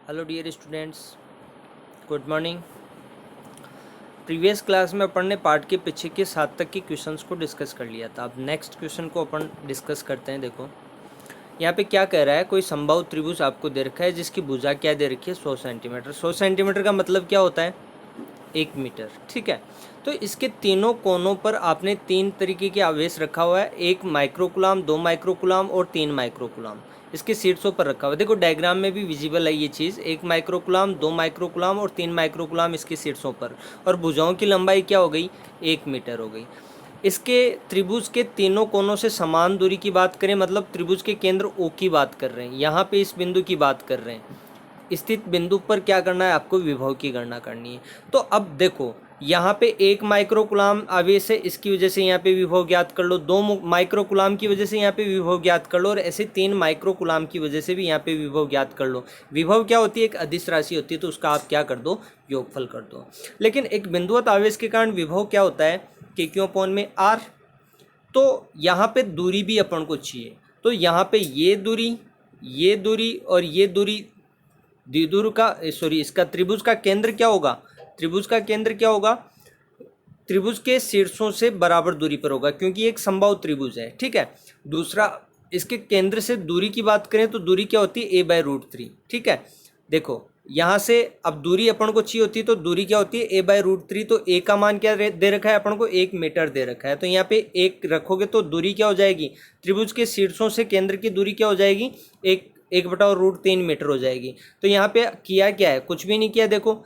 Hello dear students, good morning. Previous class में अपन ने पार्ट के पीछे के 7 तक के क्वेश्चंस को डिस्कस कर लिया था। अब नेक्स्ट क्वेश्चन को अपन डिस्कस करते हैं। देखो यहाँ पे क्या कह रहा है, कोई समबाहु त्रिभुज आपको दे रखा है जिसकी भुजा क्या दे रखी है 100 सेंटीमीटर। 100 सेंटीमीटर का मतलब क्या होता है 1 मीटर, ठीक है। तो इसके तीनों कोनों पर आपने 3 तरीके के आवेश रखा हुआ है, 1 माइक्रोकुलाम, 2 माइक्रोकुलाम और 3 माइक्रोकुलाम। इसके शीर्षों पर रखा हुआ है। देखो डायग्राम में भी विजिबल है ये चीज़, 1 माइक्रोकुलाम, 2 माइक्रोकुलाम और 3 माइक्रोकुलाम इसके शीर्षों पर। और भुजाओं की लंबाई क्या हो गई 1 मीटर हो गई। इसके त्रिभुज के तीनों कोनों से समान दूरी की बात करें, मतलब त्रिभुज के केंद्र O की बात कर रहे हैं, यहाँ पे इस बिंदु की बात कर रहे हैं। स्थित बिंदु पर क्या करना है, आपको विभव की गणना करनी है। तो अब देखो यहाँ पे 1 माइक्रोकुलाम आवेश है, इसकी वजह से यहाँ पे विभव ज्ञात कर लो, 2 माइक्रोकुलाम की वजह से यहाँ पे विभव ज्ञात कर लो, और ऐसे 3 माइक्रोकुलाम की वजह से भी यहाँ पे विभव ज्ञात कर लो। विभव क्या होती है, एक अदिश राशि होती है, तो उसका आप क्या कर दो, योगफल कर दो। लेकिन एक बिंदुवत आवेश के कारण विभव क्या होता है, Q/r। तो यहाँ पे दूरी भी अपन को चाहिए, तो यहाँ पे ये दूरी और ये दूरी, द्विध्रुव का इसका त्रिभुज का केंद्र क्या होगा, त्रिभुज का केंद्र क्या होगा, त्रिभुज के शीर्षों से बराबर दूरी पर होगा, क्योंकि एक समबाहु त्रिभुज है, ठीक है। दूसरा, इसके केंद्र से दूरी की बात करें तो दूरी क्या होती है a/√3, ठीक है। देखो यहाँ से अब दूरी अपन को चाहिए होती है, तो दूरी क्या होती है a/√3। तो a का मान क्या दे रखा है अपन को, 1 मीटर दे रखा है। तो यहाँ पे 1 रखोगे तो दूरी क्या हो जाएगी, त्रिभुज के शीर्षों से केंद्र की दूरी क्या हो जाएगी, 1/√3 मीटर हो जाएगी। तो यहाँ पे किया क्या है, कुछ भी नहीं किया। देखो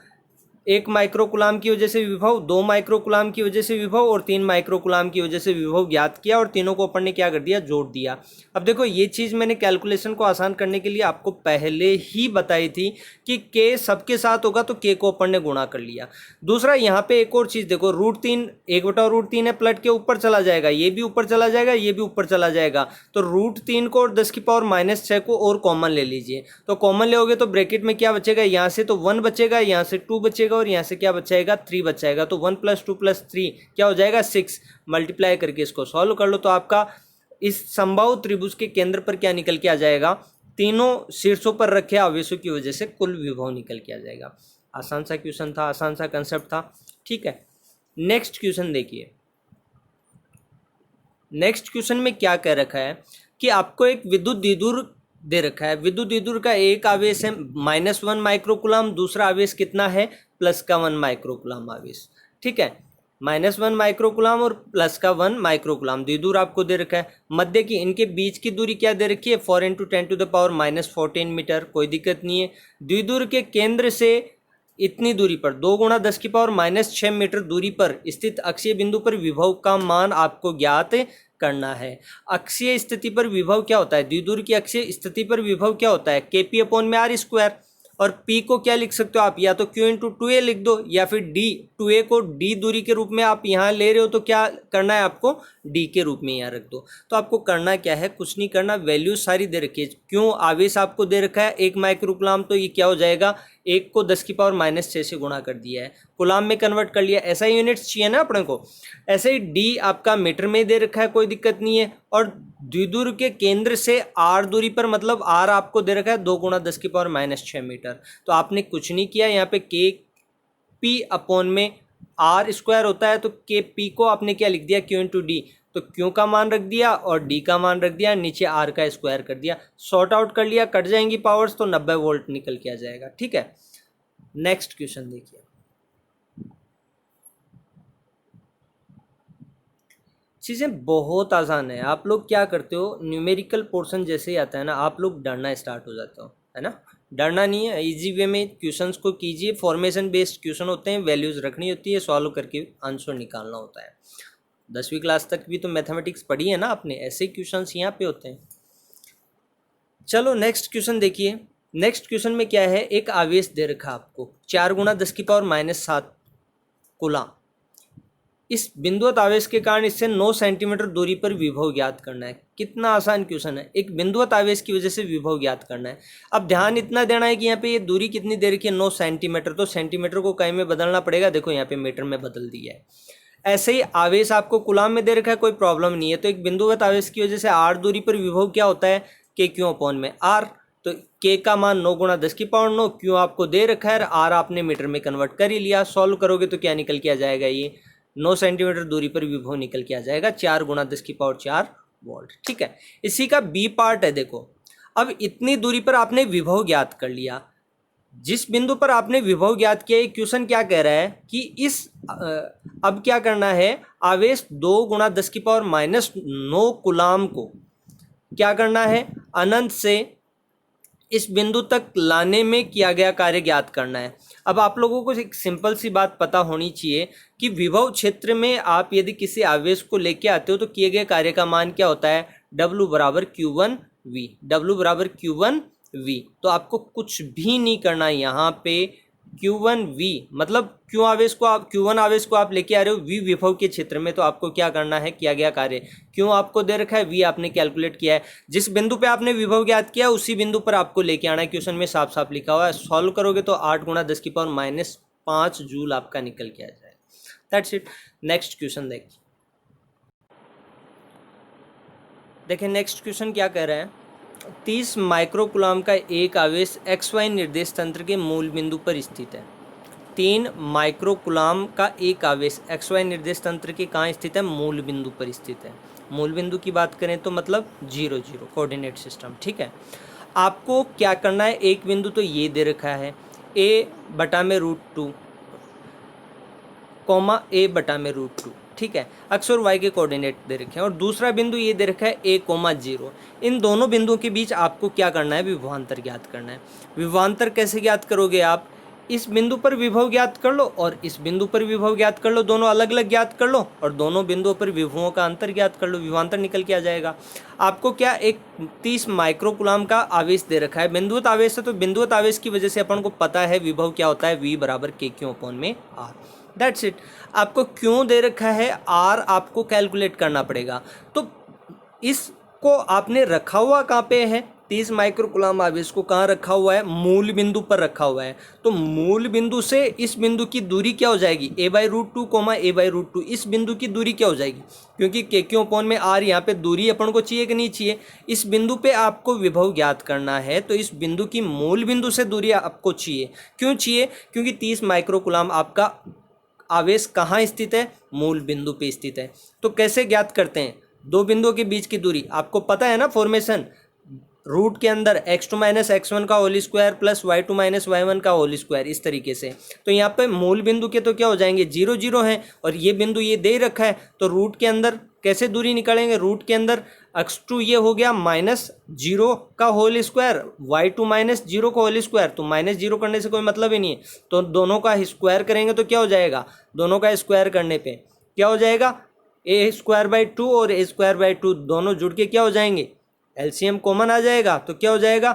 1 माइक्रोकुलाम की वजह से विभव, 2 माइक्रोकुलाम की वजह से विभव और 3 माइक्रोकुलाम की वजह से विभव ज्ञात किया, और तीनों को अपन ने क्या कर दिया, जोड़ दिया। अब देखो ये चीज़ मैंने कैलकुलेशन को आसान करने के लिए आपको पहले ही बताई थी कि k सबके साथ होगा, तो k को अपन ने गुणा कर लिया। दूसरा यहाँ पे एक और चीज़ देखो, √3 1/√3 है, पलट के ऊपर चला जाएगा, ये भी ऊपर चला जाएगा, ये भी ऊपर चला जाएगा। तो √3 को और 10⁻⁻6 को और कॉमन ले लीजिए। तो कॉमन लेोगे तो ब्रैकेट में क्या बचेगा, यहाँ से तो 1 बचेगा, यहाँ से 2 बचेगा, और यहाँ से क्या बचाएगा 3 बचाएगा। तो 1 + 2 + 3 क्या हो जाएगा 6। मल्टीप्लाई करके इसको सॉल्व कर लो, तो आपका इस समबाहु त्रिभुज के केंद्र पर क्या निकल के आ जाएगा, तीनों शीर्षों पर रखे आवेशों की वजह से कुल विभव निकल के आ जाएगा। आसान सा क्वेश्चन था, आसान सा कंसेप्ट था, ठीक है। नेक्स्ट क्वेश्चन देखिए। नेक्स्ट क्वेश्चन में क्या कह रखा है कि आपको एक विद्युत द्विध्रुव दे रखा है। विद्युत द्विध्रुव का एक आवेश है -1 माइक्रोकुलाम, दूसरा आवेश कितना है +1 माइक्रोकुलाम आवेश, ठीक है। -1 माइक्रोकुलाम और +1 माइक्रोकुलाम द्विध्रुव आपको दे रखा है। मध्य की, इनके बीच की दूरी क्या दे रखी है 4 × 10⁻⁻14 मीटर, कोई दिक्कत नहीं है। द्विध्रुव के केंद्र से इतनी दूरी पर 2 × 10⁻⁻6 मीटर दूरी पर स्थित अक्षीय बिंदु पर विभव का मान आपको ज्ञात करना है। अक्षीय स्थिति पर विभव क्या होता है, द्विध्रुव की अक्षीय स्थिति पर विभव क्या होता है, Kp/r²। और P को क्या लिख सकते हो आप, या तो Q×2a लिख दो, या फिर D, 2a को D दूरी के रूप में आप यहाँ ले रहे हो, तो क्या करना है आपको, D के रूप में यहाँ रख दो। तो आपको करना क्या है, कुछ नहीं करना, वैल्यू सारी दे रखी है। क्यों, आवेश आपको दे रखा है 1 माइक्रोकुलाम, तो ये क्या हो जाएगा, 1 को 10⁻⁻6 से गुणा कर दिया है, कुलाम में कन्वर्ट कर लिया। ऐसा यूनिट्स चाहिए ना अपने को। ऐसे ही D आपका मीटर में दे रखा है, कोई दिक्कत नहीं है। और द्विध्रुव के केंद्र से r दूरी पर, मतलब r आपको दे रखा है 2 × 10⁻⁻6 मीटर। तो आपने कुछ नहीं किया, यहाँ पे Kp/r² होता है, तो Kp को आपने क्या लिख दिया, Q×D। तो Q का मान रख दिया और D का मान रख दिया, नीचे R का स्क्वायर कर दिया, सॉर्ट आउट कर लिया, कट जाएंगी पावर्स, तो 90 वोल्ट निकल के आ जाएगा, ठीक है। नेक्स्ट क्वेश्चन देखिए। चीज़ें बहुत आसान है। आप लोग क्या करते हो, न्यूमेरिकल पोर्शन जैसे ही आता है ना, आप लोग डरना स्टार्ट हो जाते हो, है ना। डरना नहीं है, इजी वे में क्वेश्चंस को कीजिए। फॉर्मेशन बेस्ड क्वेश्चन होते हैं, वैल्यूज़ रखनी होती है, सॉल्व करके आंसर निकालना होता है। 10वीं क्लास तक भी तो मैथमेटिक्स पढ़ी है ना आपने, ऐसे क्वेश्चंस यहाँ पे होते हैं। चलो नेक्स्ट क्वेश्चन देखिए। नेक्स्ट क्वेश्चन में क्या है, एक आवेश दे रखा आपको 4 × 10⁻⁻7 कूलम। इस बिंदुवत आवेश के कारण इससे 9 सेंटीमीटर दूरी पर विभव ज्ञात करना है। कितना आसान क्वेश्चन है, एक बिंदुवत आवेश की वजह से विभव ज्ञात करना है। अब ध्यान इतना देना है कि यहाँ पे ये दूरी कितनी दे रखी है 9 सेंटीमीटर, तो सेंटीमीटर को कई में बदलना पड़ेगा। देखो यहाँ पे मीटर में बदल दिया है। ऐसे ही आवेश आपको कुलाम में दे रखा है, कोई प्रॉब्लम नहीं है। तो एक बिंदुवत आवेश की वजह से r दूरी पर विभव क्या होता है, Q/r। तो के का मान 9 गुणा 10 की पावर 9, क्यू आपको दे रखा है, आर आपने मीटर में कन्वर्ट कर ही लिया। सॉल्व करोगे तो क्या निकल के आ जाएगा, ये 9 सेंटीमीटर दूरी पर विभव निकल के आ जाएगा 4 गुणा 10 की पावर 4 वोल्ट। ठीक है, इसी का बी पार्ट है। देखो अब इतनी दूरी पर आपने विभव ज्ञात कर लिया, जिस बिंदु पर आपने विभव ज्ञात किया, ये क्वेश्चन क्या कह रहा है कि इस अब क्या करना है, आवेश 2 गुणा 10 की पावर -9 कूलाम को क्या करना है, अनंत से इस बिंदु तक लाने में किया गया कार्य ज्ञात करना है। अब आप लोगों को एक सिंपल सी बात पता होनी चाहिए कि विभव क्षेत्र में आप यदि किसी आवेश को लेके आते हो तो किए गए कार्य का मान क्या होता है, W बराबर Q1V, W बराबर Q1V। तो आपको कुछ भी नहीं करना यहाँ पे, Q1V मतलब Q1 आवेश को आप लेके आ रहे हो V विभव के क्षेत्र में, तो आपको क्या करना है, किया गया कार्य Q आपको दे रखा है, V आपने कैलकुलेट किया है, जिस बिंदु पे आपने विभव ज्ञात किया उसी बिंदु पर आपको लेके आना है। क्वेश्चन में साफ साफ लिखा हुआ है, सॉल्व करोगे तो 8 गुणा 10 की पावर -5 जूल आपका निकल के आ जाएगा। That's it. नेक्स्ट क्वेश्चन देखिए नेक्स्ट क्वेश्चन क्या कह रहा है, 30 माइक्रोकूलाम का एक आवेश XY निर्देश तंत्र के मूल बिंदु पर स्थित है। 3 माइक्रोकूलाम का एक आवेश XY निर्देश तंत्र के कहाँ स्थित है, मूल बिंदु पर स्थित है। मूल बिंदु की बात करें तो मतलब 0 0 कोऑर्डिनेट सिस्टम। ठीक है, आपको क्या करना है, एक बिंदु तो ये दे रखा है a/√2 कॉमा a/√2। ठीक है, x और y के कोऑर्डिनेट दे रखे हैं, और दूसरा बिंदु ये दे रखा है a,0। इन दोनों बिंदुओं के बीच आपको क्या करना है, विभवांतर ज्ञात करना है। विभवांतर कैसे ज्ञात करोगे आप, इस बिंदु पर विभव ज्ञात कर लो और इस बिंदु पर विभव ज्ञात कर लो, दोनों अलग अलग ज्ञात कर लो और दोनों बिंदुओं पर विभवों का अंतर ज्ञात कर लो, विभवांतर निकल के आ जाएगा। आपको क्या, एक 30 माइक्रोकूलाम का आवेश दे रखा है, बिंदुवत आवेश है, तो बिंदुवत आवेश की वजह से अपन को पता है विभव क्या होता है, V बराबर KQ/R। That's it. आपको क्यों दे रखा है, R आपको कैलकुलेट करना पड़ेगा। तो इसको आपने रखा हुआ कहाँ पे है, 30 माइक्रोकूलाम आवेश को कहाँ रखा हुआ है, मूल बिंदु पर रखा हुआ है। तो मूल बिंदु से इस बिंदु की दूरी क्या हो जाएगी, a/√2, a/√2। इस बिंदु की दूरी क्या हो जाएगी, क्योंकि KQ/R यहाँ पे दूरी अपन को चाहिए कि नहीं चाहिए। इस बिंदु पे आपको विभव ज्ञात करना है, तो इस बिंदु की मूल बिंदु से दूरी आपको चाहिए। क्यों चाहिए, क्योंकि 30 माइक्रोकूलाम आपका आवेश कहाँ स्थित है, मूल बिंदु पे स्थित है। तो कैसे ज्ञात करते हैं, दो बिंदुओं के बीच की दूरी आपको पता है ना, फॉर्मेशन, रूट के अंदर x2 - x1 का whole square plus y2 - y1 का होल स्क्वायर, इस तरीके से। तो यहाँ पे मूल बिंदु के तो क्या हो जाएंगे, 0 0 हैं, और ये बिंदु ये दे रखा है, तो रूट के अंदर कैसे दूरी निकालेंगे, रूट के अंदर x2 ये हो गया -0 का होल स्क्वायर, y2 -0 का होल स्क्वायर, तो -0 करने से कोई मतलब ही नहीं है, तो दोनों का स्क्वायर करेंगे तो क्या हो जाएगा, दोनों का स्क्वायर करने पे क्या हो जाएगा, a² 2 और a² 2 दोनों जुड़ के क्या हो जाएंगे, एलसीएम कॉमन आ जाएगा, तो क्या हो जाएगा,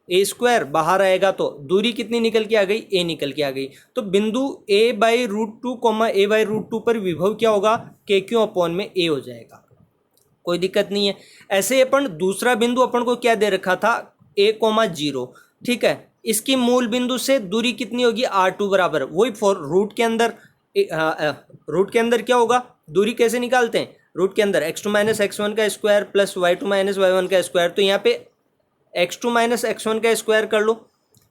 a² बाहर आएगा, तो दूरी कितनी निकल के आ गई, a निकल के आ गई। तो बिंदु a/√2, a/√2 पर विभव क्या होगा, KQ/A हो जाएगा, कोई दिक्कत नहीं है। ऐसे अपन दूसरा बिंदु अपन को क्या दे रखा था, a,0। ठीक है, इसकी मूल बिंदु से दूरी कितनी होगी, R2 बराबर वही रूट के अंदर, रूट के अंदर क्या होगा, दूरी कैसे निकालते हैं, रूट के अंदर x2 - x1 का स्क्वायर प्लस y2 - y1 का स्क्वायर, तो यहाँ पे x2 - x1 का स्क्वायर कर लो,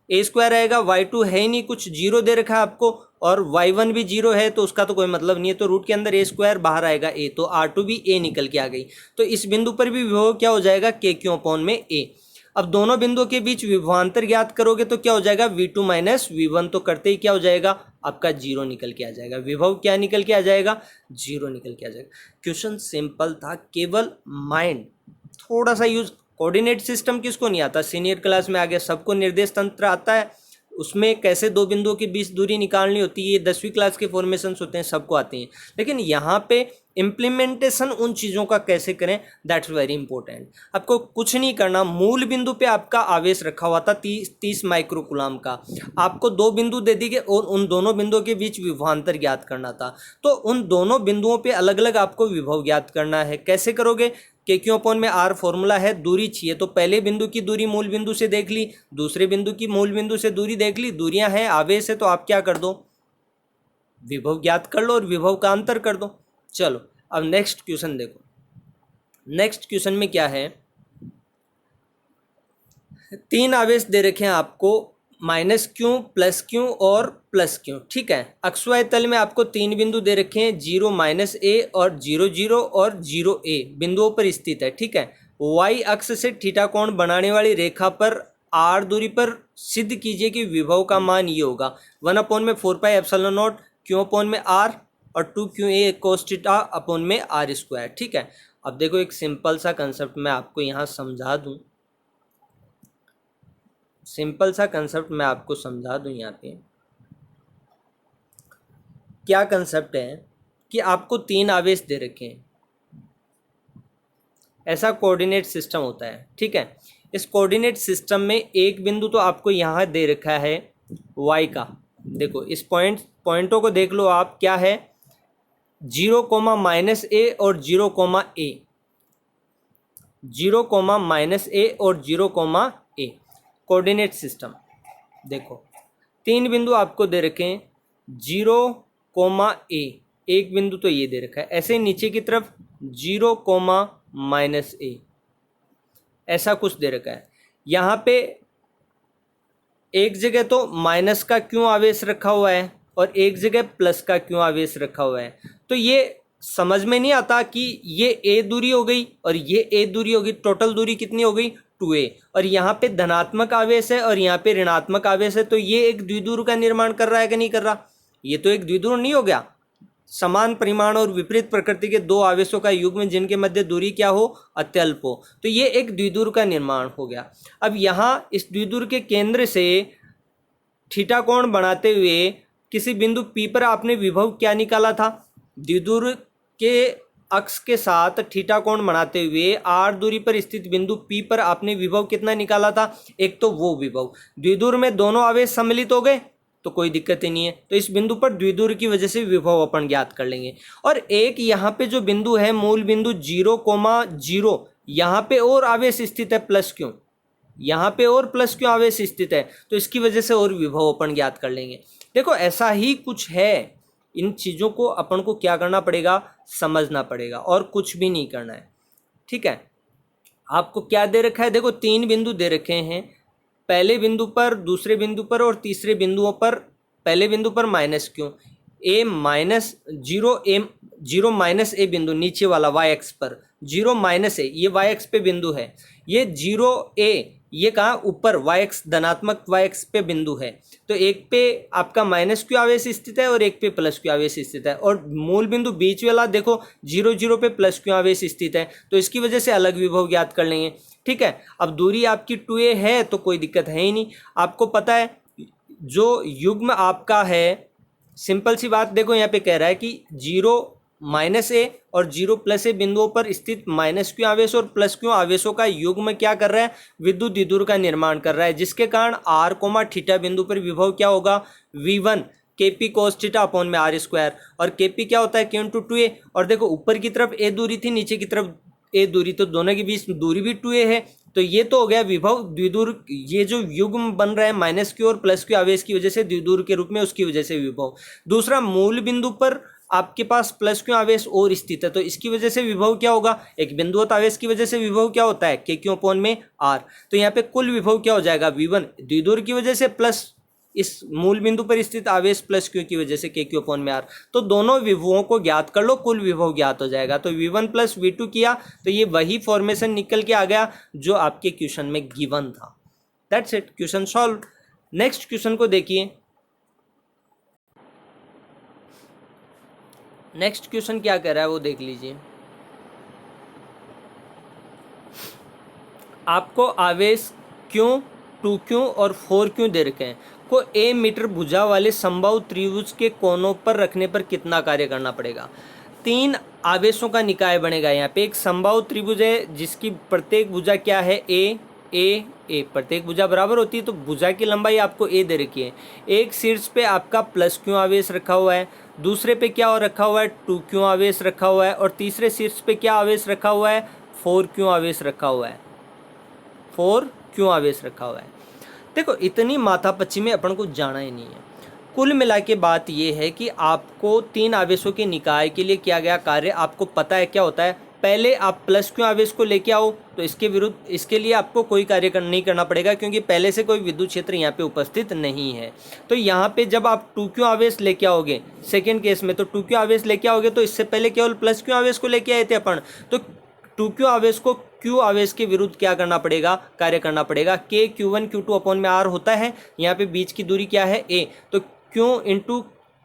a² आएगा, y2 है ही नहीं कुछ, 0 दे रखा है आपको, और y1 भी 0 है, तो उसका तो कोई मतलब नहीं है, तो रूट के अंदर a² बाहर आएगा a, तो R2 भी a निकल के आ गई। तो इस बिंदु पर भी विभव क्या हो जाएगा, KQ/A। अब दोनों बिंदुओं के बीच विभवांतर ज्ञात करोगे तो क्या हो जाएगा, V2 - V1, तो करते ही क्या हो जाएगा, आपका 0 निकल के आ जाएगा, विभव क्या निकल के आ जाएगा, 0 निकल के आ जाएगा। क्वेश्चन सिंपल था, केवल माइंड थोड़ा सा यूज, कोऑर्डिनेट सिस्टम किसको नहीं आता, सीनियर क्लास में आ गया, सबको निर्देश तंत्र आता है, उसमें कैसे दो बिंदुओं के बीच दूरी निकालनी होती है, ये 10वीं क्लास के फॉर्मेशंस होते हैं, सबको आते हैं। लेकिन यहाँ पे इम्प्लीमेंटेशन उन चीज़ों का कैसे करें, दैट्स वेरी इंपॉर्टेंट। आपको कुछ नहीं करना, मूल बिंदु पे आपका आवेश रखा हुआ था 30 माइक्रोकूलाम का, आपको दो बिंदु दे दिए और उन दोनों बिंदुओं के बीच विभवांतर ज्ञात करना था। तो उन दोनों बिंदुओं पे अलग अलग आपको विभव ज्ञात करना है। कैसे करोगे, KQ/R फॉर्मूला है, दूरी चाहिए, तो पहले बिंदु की दूरी मूल बिंदु से देख ली, दूसरे बिंदु की मूल बिंदु से दूरी देख ली, दूरियां हैं, आवेश है, तो आप क्या कर दो, विभव ज्ञात कर लो और विभव का अंतर कर दो। चलो अब नेक्स्ट क्वेश्चन देखो, नेक्स्ट क्वेश्चन में क्या है, तीन आवेश दे रखे हैं आपको, माइनस क्यू, प्लस क्यू और प्लस क्यू, ठीक है। XY तल में आपको तीन बिंदु दे रखे हैं, 0 माइनस ए और 0 0 और 0 ए बिंदुओं पर स्थित है, ठीक है। Y अक्ष से थीटा कोण बनाने वाली रेखा पर r दूरी पर सिद्ध कीजिए कि विभव का मान ये होगा 1/4πε0 Q/r और 2QA cos थीटा अपॉन में r², ठीक है। अब देखो एक सिंपल सा कंसेप्ट मैं आपको यहाँ समझा दूँ, यहाँ पे क्या कंसेप्ट है कि आपको तीन आवेश दे रखे हैं, ऐसा कोऑर्डिनेट सिस्टम होता है, ठीक है। इस कोऑर्डिनेट सिस्टम में एक बिंदु तो आपको यहाँ दे रखा है y का, देखो इस पॉइंटों को देख लो आप, क्या है 0, -a और 0, a, 0, -a और 0, a कोऑर्डिनेट सिस्टम। देखो तीन बिंदु आपको दे रखे हैं, 0, a, एक बिंदु तो ये दे रखा है, ऐसे नीचे की तरफ 0, -a, ऐसा कुछ दे रखा है। यहाँ पे एक जगह तो माइनस का क्यों आवेश रखा हुआ है और एक जगह प्लस का क्यों आवेश रखा हुआ है, तो ये समझ में नहीं आता कि ये a दूरी हो गई और ये a दूरी हो गई, टोटल दूरी कितनी हो गई 2a, और यहाँ पे धनात्मक आवेश है और यहाँ पे ऋणात्मक आवेश है, तो ये एक द्विध्रुव का निर्माण कर रहा है कि नहीं कर रहा, ये तो एक द्विध्रुव नहीं हो गया। समान परिमाण और विपरीत प्रकृति के दो आवेशों का युग्म जिनके मध्य दूरी क्या हो, अत्यल्प हो, तो ये एक द्विध्रुव का निर्माण हो गया। अब यहाँ इस द्विध्रुव के केंद्र से थीटा कोण बनाते हुए किसी बिंदु P पर आपने विभव क्या निकाला था, द्विध्रुव के अक्ष के साथ थीटा कोण बनाते हुए r दूरी पर स्थित बिंदु P पर आपने विभव कितना निकाला था, एक तो वो विभव, द्विध्रुव में दोनों आवेश सम्मिलित हो गए तो कोई दिक्कत ही नहीं है, तो इस बिंदु पर द्विध्रुव की वजह से विभव अपन ज्ञात कर लेंगे। और एक यहाँ पे जो बिंदु है मूल बिंदु 0, 0, यहाँ पे और आवेश स्थित है प्लस क्यों, यहाँ पे और प्लस क्यों आवेश स्थित है, तो इसकी वजह से और विभव अपन ज्ञात कर लेंगे। देखो ऐसा ही कुछ है, इन चीज़ों को अपन को क्या करना पड़ेगा, समझना पड़ेगा और कुछ भी नहीं करना है, ठीक है। आपको क्या दे रखा है, देखो तीन बिंदु दे रखे हैं, पहले बिंदु पर, दूसरे बिंदु पर और तीसरे बिंदुओं पर। पहले बिंदु पर माइनस क्यों, a माइनस 0 माइनस ए बिंदु नीचे वाला y एक्स पर, 0 माइनस ए ये y एक्स पे बिंदु है, ये 0a ये कहाँ ऊपर y एक्स धनात्मक y एक्स पे बिंदु है, तो एक पे आपका माइनस क्यों आवेश स्थित है और एक पे प्लस क्यों आवेश स्थित है, और मूल बिंदु बीच वाला देखो 0, 0 पे प्लस क्यों आवेश स्थित है, तो इसकी वजह से अलग विभव ज्ञात कर लेंगे, ठीक है। अब दूरी आपकी 2a है तो कोई दिक्कत है ही नहीं, आपको पता है जो युग्म आपका है, सिंपल सी बात, देखो यहाँ पे कह रहा है कि 0 माइनस ए और 0 प्लस ए बिंदुओं पर स्थित माइनस क्यों आवेश और प्लस क्यों आवेशों का युग्म क्या कर रहा है, विद्युत द्विध्रुव का निर्माण कर रहा है, जिसके कारण r, थीटा बिंदु पर विभव क्या होगा, v1 kp cos theta upon में r², और kp क्या होता है q × 2a, और देखो ऊपर की तरफ a दूरी थी, नीचे की तरफ a दूरी, तो दोनों के बीच दूरी भी 2a है, तो ये तो हो गया विभव द्विध्रुव, ये जो युग्म बन रहा है माइनस क्यू और प्लस क्यू आवेश की वजह से द्विध्रुव के रूप में, उसकी वजह से विभव। दूसरा मूल बिंदु पर आपके पास प्लस क्यू आवेश और स्थित है, तो इसकी वजह से विभव क्या होगा, एक बिंदुवत आवेश की वजह से विभव क्या होता है के क्यू अपॉन में r, तो यहाँ पे कुल विभव क्या हो जाएगा v1 द्विध्रुव की वजह से प्लस इस मूल बिंदु पर स्थित आवेश प्लस क्यू की वजह से के क्यू अपॉन में r, तो दोनों विभवों को ज्ञात कर लो, कुल विभव ज्ञात हो जाएगा। तो v1 प्लस v2 किया तो ये वही फॉर्मेशन निकल के आ गया जो आपके क्वेश्चन में गिवन था। That's it, question solve. Next question को देखिए, नेक्स्ट क्वेश्चन क्या कह रहा है वो देख लीजिए। आपको आवेश क्यों, 2 क्यों और 4 क्यों दे रखे हैं, को a मीटर भुजा वाले समबाहु त्रिभुज के कोनों पर रखने पर कितना कार्य करना पड़ेगा। तीन आवेशों का निकाय बनेगा। यहाँ पे एक समबाहु त्रिभुज है जिसकी प्रत्येक भुजा क्या है a a a, प्रत्येक भुजा बराबर होती है तो भुजा की लंबाई आपको a दे रखी है। एक शीर्ष पे आपका प्लस क्यों आवेश रखा हुआ है, दूसरे पे क्या रखा हुआ है 2 क्यों आवेश रखा हुआ है, और तीसरे शीर्ष पे क्या आवेश रखा हुआ है 4 क्यों आवेश रखा हुआ है, 4 क्यों आवेश रखा हुआ है। देखो इतनी माथापच्ची में अपन को जाना ही नहीं है। कुल मिला के बात यह है कि आपको तीन आवेशों के निकाय के लिए किया गया कार्य आपको पता है क्या होता है, पहले आप प्लस क्यू आवेश को लेके आओ, तो इसके विरुद्ध, इसके लिए आपको कोई कार्य नहीं करना पड़ेगा क्योंकि पहले से कोई विद्युत क्षेत्र यहाँ पे उपस्थित नहीं है। तो यहाँ पे जब आप टू क्यू आवेश लेके आओगे सेकेंड केस में, तो टू क्यू आवेश लेके आओगे तो इससे पहले केवल प्लस क्यू आवेश को लेके आए थे अपन, तो टू क्यू आवेश को क्यू आवेश के विरुद्ध क्या करना पड़ेगा, कार्य करना पड़ेगा। के Q1 Q2 अपॉन में R होता है, यहाँ पे बीच की दूरी क्या है A, तो Q इंटू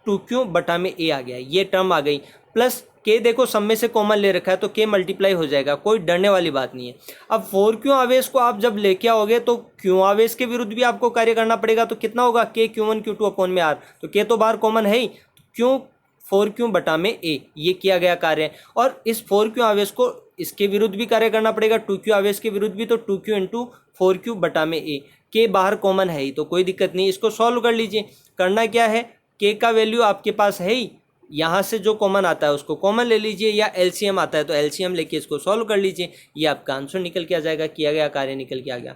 टू क्यू बटा में A आ गया, ये टर्म आ गई। प्लस K देखो सब में से कॉमन ले रखा है तो K मल्टीप्लाई हो जाएगा, कोई डरने वाली बात नहीं है। अब 4Q आवेश को आप जब लेके आओगे तो Q आवेश के विरुद्ध भी आपको कार्य करना पड़ेगा, तो कितना होगा K Q1 Q2 अपॉन में R, तो K तो बाहर कॉमन है ही, Q 4Q बटा में A, ये किया गया कार्य। और इस 4Q आवेश को इसके विरुद्ध भी कार्य करना पड़ेगा, 2Q आवेश के विरुद्ध भी, तो 2Q इंटू 4Q बटा में A, K बाहर कॉमन है ही तो कोई दिक्कत नहीं, इसको सॉल्व कर लीजिए। करना क्या है, K का वैल्यू आपके पास है ही, यहाँ से जो कॉमन आता है उसको कॉमन ले लीजिए, या LCM आता है तो LCM लेके इसको सॉल्व कर लीजिए, ये आपका आंसर निकल के आ जाएगा, किया गया कार्य निकल के आ गया।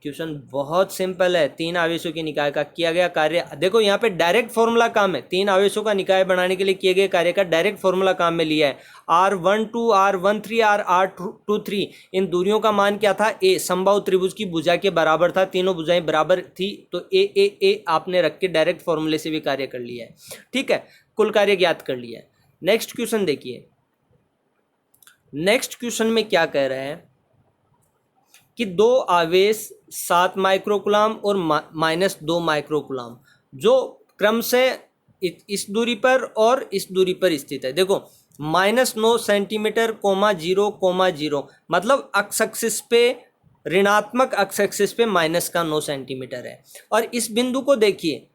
क्वेश्चन बहुत सिंपल है, तीन आवेशों के निकाय का किया गया कार्य। देखो यहाँ पे डायरेक्ट फॉर्मूला काम है, तीन आवेशों का निकाय बनाने के लिए किए गए कार्य का डायरेक्ट फॉर्मूला काम में लिया है। R12 R13 R23 इन दूरियों का मान क्या था, A समबाहु त्रिभुज की भुजा के बराबर था, तीनों भुजाएं बराबर थी, तो A आपने रख के डायरेक्ट फॉर्मूले से भी कार्य कर लिया है। ठीक है, कुल कार्य ज्ञात कर लिया है। नेक्स्ट क्वेश्चन देखिए, नेक्स्ट क्वेश्चन में क्या कह रहे हैं कि दो आवेश 7 माइक्रोकुलाम और -2 माइक्रोकुलाम जो क्रम से इस दूरी पर और इस दूरी पर स्थित है। देखो -9 सेंटीमीटर, 0,0 मतलब अक्ष एक्सिस पे, ऋणात्मक अक्ष एक्सिस पे -9 सेंटीमीटर है, और इस बिंदु को देखिए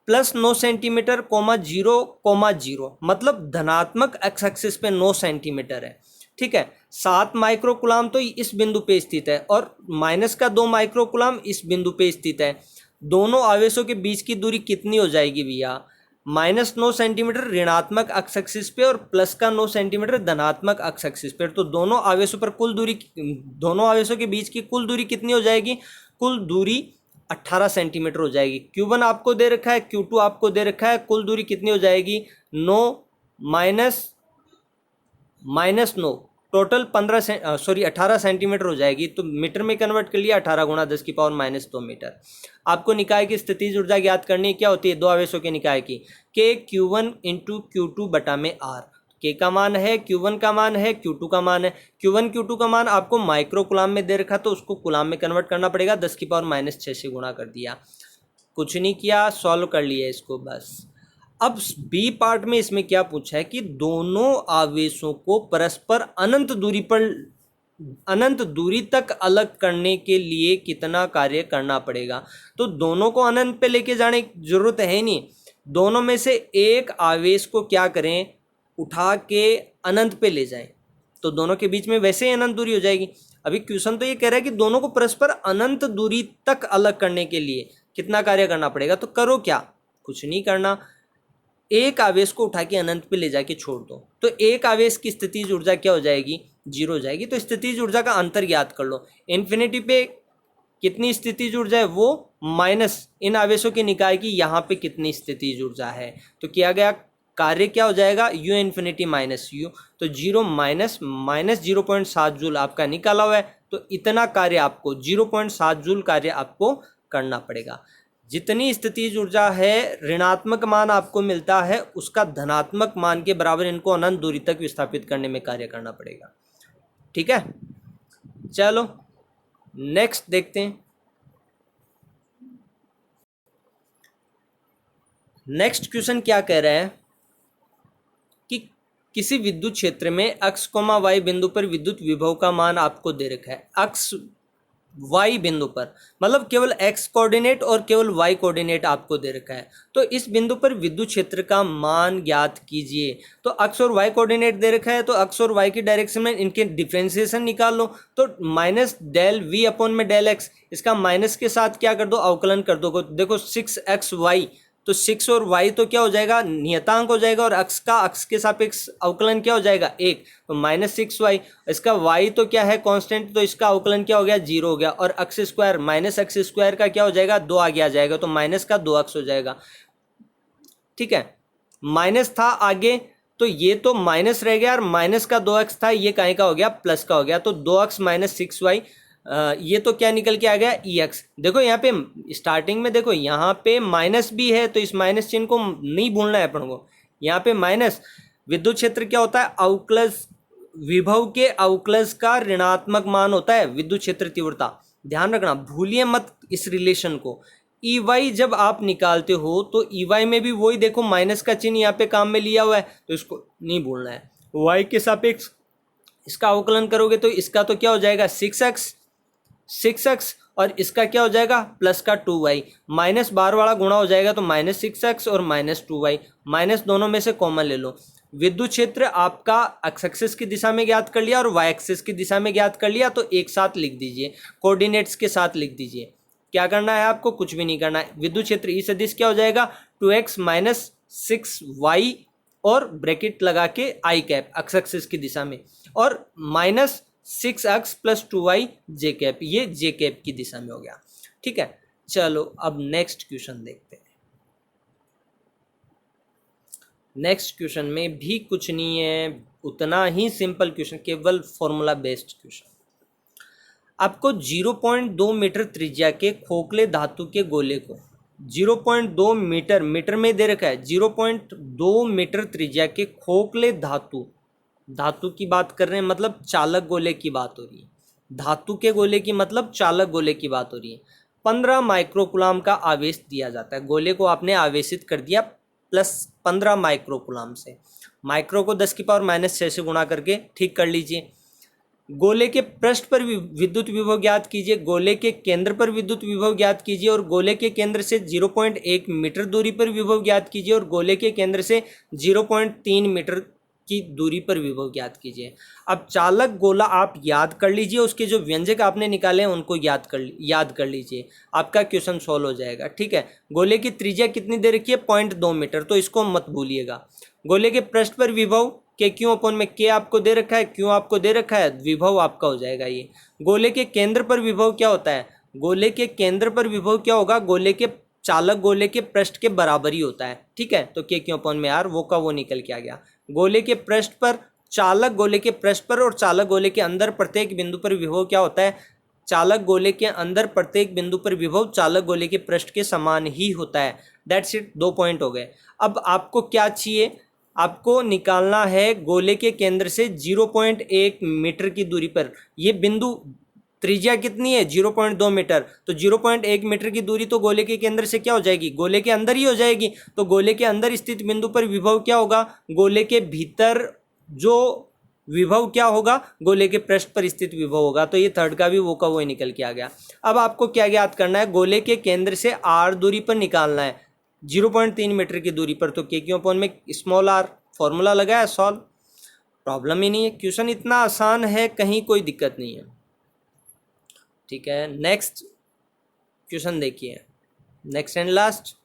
+9 सेंटीमीटर, 0,0 मतलब धनात्मक अक्ष एक्सिस पे 9 सेंटीमीटर है। ठीक है, 7 माइक्रोकुलाम तो इस बिंदु पे स्थित है और -2 माइक्रोकुलाम इस बिंदु पे स्थित है। दोनों आवेशों के बीच की दूरी कितनी हो जाएगी भैया, -9 सेंटीमीटर ऋणात्मक अक्ष एक्सिस पे और +9 सेंटीमीटर धनात्मक अक्ष एक्सिस पे, तो दोनों आवेशों पर कुल दूरी, दोनों आवेशों के बीच की कुल दूरी कितनी हो जाएगी, कुल दूरी 18 सेंटीमीटर हो जाएगी। Q1 आपको दे रखा है, Q2 आपको दे रखा है, कुल दूरी कितनी हो जाएगी, 9 -9 टोटल 18 सेंटीमीटर हो जाएगी। तो मीटर में कन्वर्ट कर लिया, 18 गुणा 10 की पावर -2 मीटर। आपको निकाय की स्थितिज ऊर्जा ज्ञात करनी है, क्या होती है, दो आवेशों के निकाय की, K Q1 इंटू Q2 बटा में R। K का मान है, Q1 का मान है, Q2 का मान है। Q1 Q2 का मान आपको माइक्रो कुलाम में दे रखा तो उसको कुलाम में कन्वर्ट करना पड़ेगा, 10 की पावर -6 से गुणा कर दिया, कुछ नहीं किया, सॉल्व कर लिया इसको बस। अब बी पार्ट में इसमें क्या पूछा है कि दोनों आवेशों को परस्पर अनंत दूरी तक अलग करने के लिए कितना कार्य करना पड़ेगा। तो दोनों को अनंत पे लेके जाने की जरूरत है नहीं, दोनों में से एक आवेश को क्या करें, उठा के अनंत पे ले जाएं, तो दोनों के बीच में वैसे ही अनंत दूरी हो जाएगी। अभी क्वेश्चन तो ये कह रहा है कि दोनों को परस्पर अनंत दूरी तक अलग करने के लिए कितना कार्य करना पड़ेगा। तो करो क्या, कुछ नहीं करना, एक आवेश को उठा के अनंत पे ले जाके छोड़ दो, तो एक आवेश की स्थितिज ऊर्जा क्या हो जाएगी, 0 हो जाएगी। तो स्थितिज ऊर्जा का अंतर ज्ञात कर लो, इन्फिनिटी पे कितनी स्थितिज ऊर्जा है, वो माइनस इन आवेशों के निकाय की यहाँ पे कितनी स्थितिज ऊर्जा है, तो किया गया कार्य क्या हो जाएगा, U इन्फिनिटी माइनस U, तो 0 माइनस 0.7 जूल आपका निकाला हुआ है, तो इतना कार्य आपको 0.7 जूल कार्य आपको करना पड़ेगा। जितनी स्थितिज ऊर्जा है, ऋणात्मक मान आपको मिलता है, उसका धनात्मक मान के बराबर इनको अनंत दूरी तक विस्थापित करने में कार्य करना पड़ेगा। ठीक है, चलो नेक्स्ट देखते हैं। नेक्स्ट क्वेश्चन क्या कह रहा है कि किसी विद्युत क्षेत्र में x, y बिंदु पर विद्युत विभव का मान आपको दे रखा है। x y बिंदु पर मतलब केवल x कोऑर्डिनेट और केवल y कोऑर्डिनेट आपको दे रखा है, तो इस बिंदु पर विद्युत क्षेत्र का मान ज्ञात कीजिए। तो x और y कोऑर्डिनेट दे रखा है, तो x और y की डायरेक्शन में इनके डिफरेंशिएशन निकाल लो, तो -del v अपॉन में del x, इसका माइनस के साथ क्या कर दो, अवकलन कर दो। देखो 6xy, तो 6 और y तो क्या हो जाएगा, नियतांक हो जाएगा, और अक्ष के सापेक्ष अवकलन क्या हो जाएगा, 1, तो -6y। इसका y तो क्या है, कांस्टेंट, तो इसका अवकलन क्या हो गया, 0 हो गया, और x स्क्वायर -x स्क्वायर का क्या हो जाएगा, 2 आगे आ जाएगा, तो माइनस का 2x हो जाएगा। ठीक है, माइनस था आगे, तो ये तो माइनस रह गया और माइनस का 2x था, ये काहे का हो गया, प्लस का हो गया। तो 2x माइनस 6y, ये तो क्या निकल के आ गया, EX। देखो यहाँ पे स्टार्टिंग में देखो यहाँ पे माइनस भी है, तो इस माइनस चिन्ह को नहीं भूलना है अपन को। यहाँ पे माइनस, विद्युत क्षेत्र क्या होता है, अवकलज, विभव के अवकलज का ऋणात्मक मान होता है विद्युत क्षेत्र तीव्रता। ध्यान रखना, भूलिए मत इस रिलेशन को। EY जब आप निकालते हो तो EY में भी वही देखो माइनस का चिन्ह यहाँ पे काम में लिया हुआ है, तो इसको नहीं भूलना है। Y के सापेक्ष इसका अवकलन करोगे तो इसका तो क्या हो जाएगा, 6x, और इसका क्या हो जाएगा, प्लस का 2y, माइनस बार वाला गुणा हो जाएगा तो माइनस 6x और माइनस 2y, माइनस दोनों में से कॉमन ले लो। विद्युत क्षेत्र आपका एक्स एक्सिस की दिशा में ज्ञात कर लिया और वाई एक्सिस की दिशा में ज्ञात कर लिया, तो एक साथ लिख दीजिए, कोऑर्डिनेट्स के साथ लिख दीजिए। क्या करना है आपको, कुछ भी नहीं करना है। विद्युत क्षेत्र ई सदिश क्या हो जाएगा, 2x माइनस 6y और ब्रैकेट लगा के आई कैप एक्स एक्सिस की दिशा में, और माइनस 6x प्लस 2y जे कैप, ये जे कैप की दिशा में हो गया। ठीक है, चलो अब नेक्स्ट क्वेश्चन देखते हैं। नेक्स्ट क्वेश्चन में भी कुछ नहीं है, उतना ही सिंपल क्वेश्चन, केवल फॉर्मूला बेस्ड क्वेश्चन। आपको 0.2 मीटर त्रिज्या के खोखले धातु के गोले को 0.2 मीटर, मीटर में दे रखा है, 0.2 मीटर त्रिज्या के खोखले धातु, धातु की बात कर रहे हैं मतलब चालक गोले की बात हो रही है, धातु के गोले की मतलब चालक गोले की बात हो रही है। 15 माइक्रोकुलाम का आवेश दिया जाता है, गोले को आपने आवेशित कर दिया प्लस 15 माइक्रोकुलाम से, माइक्रो को 10 की पावर माइनस 6 से गुणा करके ठीक कर लीजिए। गोले के पृष्ठ पर विद्युत विभव ज्ञात कीजिए, गोले के केंद्र पर विद्युत विभव ज्ञात कीजिए, और गोले के केंद्र से 0.1 मीटर दूरी पर विभव ज्ञात कीजिए, और गोले के केंद्र से 0.3 मीटर की दूरी पर विभव ज्ञात कीजिए। अब चालक गोला आप याद कर लीजिए, उसके जो व्यंजक आपने निकाले हैं उनको याद कर लीजिए, आपका क्वेश्चन सॉल्व हो जाएगा। ठीक है, गोले की त्रिज्या कितनी दे रखी है, 0.2 मीटर, तो इसको मत भूलिएगा। गोले के पृष्ठ पर विभव के क्यू अपन में के आपको दे रखा है, क्यों आपको दे रखा है, विभव आपका हो जाएगा ये। गोले के केंद्र पर विभव क्या होता है, गोले के केंद्र पर विभव क्या होगा, गोले के चालक गोले के पृष्ठ के बराबर ही होता है। ठीक है, तो के क्यों अपन में आर, वो का वो निकल के आ गया। गोले के पृष्ठ पर, चालक गोले के पृष्ठ पर और चालक गोले के अंदर प्रत्येक बिंदु पर विभव क्या होता है, चालक गोले के अंदर प्रत्येक बिंदु पर विभव चालक गोले के पृष्ठ के समान ही होता है। दैट्स इट, 2 पॉइंट हो गए। अब आपको क्या चाहिए, आपको निकालना है गोले के केंद्र से 0.1 मीटर की दूरी पर, ये बिंदु त्रिज्या कितनी है, 0.2 मीटर, तो 0.1 मीटर की दूरी तो गोले के केंद्र से क्या हो जाएगी, गोले के अंदर ही हो जाएगी। तो गोले के अंदर स्थित बिंदु पर विभव क्या होगा, गोले के भीतर जो विभव क्या होगा, गोले के पृष्ठ पर स्थित विभव होगा। तो ये थर्ड का भी वो का वो ही निकल के आ गया। अब आपको क्या ज्ञात करना है, गोले के केंद्र से r दूरी पर निकालना है, 0.3 मीटर की दूरी पर, तो के क्यों अपॉन में स्मॉल r, फॉर्मूला लगाया, सॉल्व, प्रॉब्लम ही नहीं है। क्वेश्चन इतना आसान है, कहीं कोई दिक्कत नहीं है। ठीक है, नेक्स्ट क्वेश्चन देखिए, नेक्स्ट एंड लास्ट।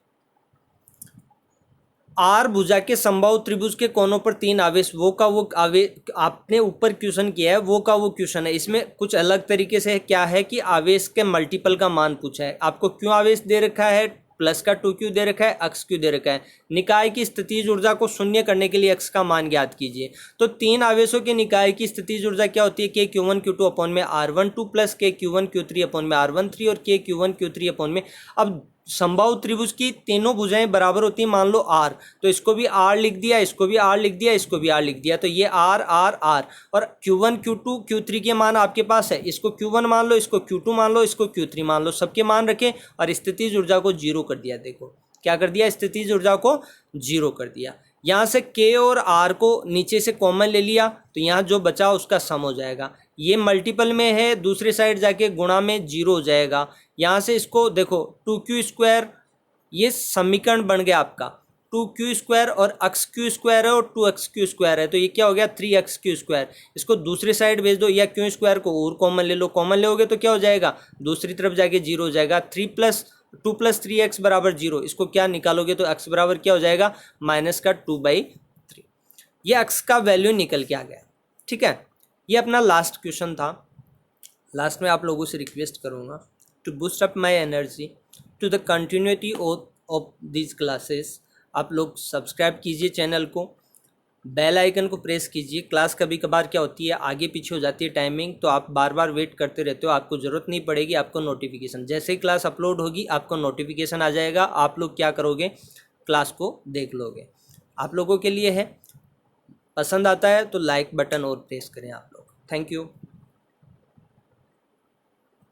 आर भुजा के समबाहु त्रिभुज के कोनों पर 3 आवेश, वो का वो आवेश आपने ऊपर क्वेश्चन किया है, वो का वो क्वेश्चन है। इसमें कुछ अलग तरीके से क्या है कि आवेश के मल्टीपल का मान पूछा है। आपको क्यों आवेश दे रखा है, प्लस का 2q दे रखा है, x q दे रखा है। निकाय की स्थितिज ऊर्जा को शून्य करने के लिए x का मान ज्ञात कीजिए। तो 3 आवेशों के निकाय की स्थितिज ऊर्जा क्या होती है, k q1 q2 अपॉन में r12 plus k q1 q3 upon में r13 और k q1 q3 अपॉन में। अब समबाहु त्रिभुज की तीनों भुजाएं बराबर होती हैं, मान लो r, तो इसको भी r लिख दिया, इसको भी r लिख दिया, इसको भी r लिख दिया, तो ये r r r, और q1 q2 q3 के मान आपके पास है, इसको q1 मान लो, इसको q2 मान लो, इसको q3 मान लो, सबके मान रखे और स्थितिज ऊर्जा को 0 कर दिया। देखो क्या कर दिया, स्थितिज ऊर्जा को 0 कर दिया। यहाँ से k और r को नीचे से कॉमन ले लिया, तो यहाँ जो बचा उसका सम हो जाएगा। ये मल्टीपल में है, दूसरी साइड जाके गुणा में 0 हो जाएगा। यहाँ से इसको देखो 2q², ये समीकरण बन गया आपका, 2q² और x² है और 2x² है, तो ये क्या हो गया 3x²। इसको दूसरी साइड भेज दो, या q² को और कॉमन ले लो, कॉमन लोगे तो क्या हो जाएगा, दूसरी तरफ जाके 0 हो जाएगा। 2 + 3x बराबर 0, इसको क्या निकालोगे तो x बराबर क्या हो जाएगा, -2/3। ये x का वैल्यू निकल के आ गया। ठीक है, ये अपना लास्ट क्वेश्चन था। लास्ट में आप लोगों से रिक्वेस्ट करूँगा to boost up my energy to the continuity of these classes. आप लोग सब्सक्राइब कीजिए चैनल को, बेल आइकन को प्रेस कीजिए। क्लास कभी कभार क्या होती है, आगे पीछे हो जाती है टाइमिंग, तो आप बार बार वेट करते रहते हो, आपको ज़रूरत नहीं पड़ेगी। आपको नोटिफिकेशन, जैसे ही क्लास अपलोड होगी आपको नोटिफिकेशन आ जाएगा, आप लोग क्या करोगे, क्लास को देख लोगे। आप लोगों के लिए है, पसंद आता है तो लाइक बटन और प्रेस करें आप लोग। Thank you.